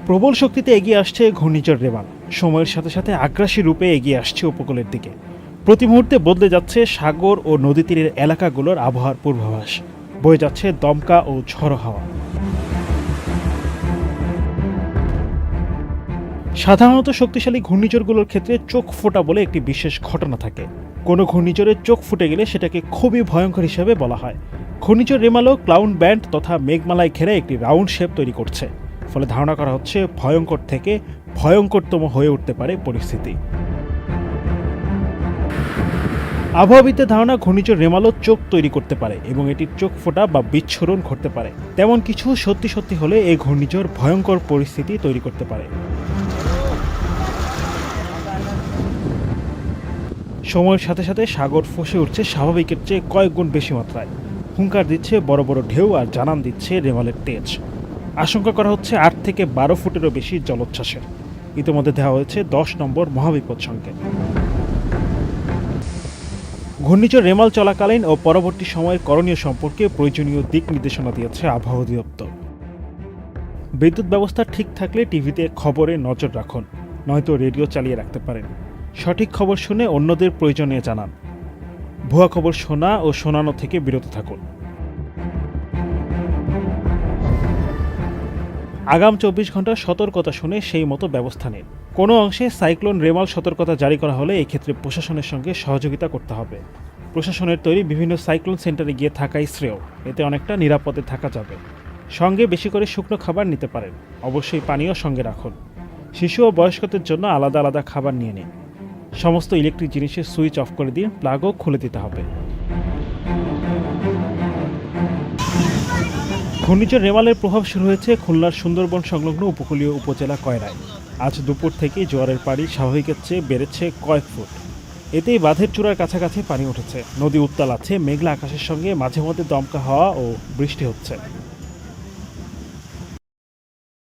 প্রবল শক্তিতে এগিয়ে আসছে ঘূর্ণিঝড় রেমাল। সময়ের সাথে সাথে আগ্রাসী রূপে এগিয়ে আসছে উপকূলের দিকে। প্রতি মুহূর্তে বদলে যাচ্ছে সাগর ও নদী তীরের এলাকাগুলোর আবহাওয়ার পূর্বাভাস। বয়ে যাচ্ছে দমকা ও ঝড়ো হাওয়া। সাধারণত শক্তিশালী ঘূর্ণিঝড়গুলোর ক্ষেত্রে চোখ ফোটা বলে একটি বিশেষ ঘটনা থাকে। কোনো ঘূর্ণিঝড়ের চোখ ফুটে গেলে সেটাকে খুবই ভয়ঙ্কর হিসেবে বলা হয়। ঘূর্ণিঝড় রেমালও ক্লাউড ব্যান্ড তথা মেঘমালায় ঘেরা একটি রাউন্ড শেপ তৈরি করছে। ফলে ধারণা করা হচ্ছে ভয়ঙ্কর থেকে ভয়ঙ্করতম হয়ে উঠতে পারে পরিস্থিতি। আবহাওয়াবিদদের ধারণা ঘূর্ণিঝড় রেমালও চোখ তৈরি করতে পারে এবং এটির চোখ ফোটা বা বিচ্ছুরণ ঘটতে পারে। তেমন কিছু সত্যি সত্যি হলে এই ঘূর্ণিঝড় ভয়ঙ্কর পরিস্থিতি তৈরি করতে পারে। সময়ের সাথে সাথে সাগর ফুঁসে উঠছে স্বাভাবিকের চেয়ে কয়েক গুণ বেশি মাত্রায়। হুঙ্কার দিচ্ছে বড় বড় ঢেউ আর জানান দিচ্ছে রেমালের তেজ। আশঙ্কা করা হচ্ছে ৮ থেকে ১২ ফুটেরও বেশি জলোচ্ছ্বাসের। ইতিমধ্যে দেওয়া হয়েছে ১০ নম্বর মহাবিপদ সংকেত। ঘূর্ণিঝড় রেমাল চলাকালীন ও পরবর্তী সময়ের করণীয় সম্পর্কে প্রয়োজনীয় দিক নির্দেশনা দিয়েছে আবহাওয়া অধিদপ্তর। বিদ্যুৎ ব্যবস্থা ঠিক থাকলে টিভিতে খবরে নজর রাখুন, নয়তো রেডিও চালিয়ে রাখতে পারেন। সঠিক খবর শুনে অন্যদের প্রয়োজনে জানান। ভুয়া খবর শোনা ও শোনানো থেকে বিরত থাকুন। আগাম ২৪ ঘন্টার সতর্কতা শুনে সেই মতো ব্যবস্থা নিন। কোনো অংশে সাইক্লোন রেমাল সতর্কতা জারি করা হলে এই ক্ষেত্রে প্রশাসনের সঙ্গে সহযোগিতা করতে হবে। প্রশাসনের তৈরি বিভিন্ন সাইক্লোন সেন্টারে গিয়ে থাকাই শ্রেয়, এতে অনেকটা নিরাপদে থাকা যাবে। সঙ্গে বেশি করে শুকনো খাবার নিতে পারেন। অবশ্যই পানীয় সঙ্গে রাখুন। শিশু ও বয়স্কদের জন্য আলাদা আলাদা খাবার নিয়ে নিন। সমস্ত ইলেকট্রিক জিনিসের সুইচ অফ করে দিন, প্লাগও খুলে দিতে হবে। ঘূর্ণিঝড় রেমালের প্রভাব শুরু হয়েছে খুলনার সুন্দরবন সংলগ্ন উপকূলীয় উপজেলা কয়রায়। আজ দুপুর থেকে জোয়ারের পানি স্বাভাবিকের চেয়ে বেড়েছে কয়েক ফুট। এতেই বাঁধের চূড়ার কাছাকাছি পানি উঠেছে। নদী উত্তাল আছে, মেঘলা আকাশের সঙ্গে মাঝে মধ্যে দমকা হাওয়া ও বৃষ্টি হচ্ছে।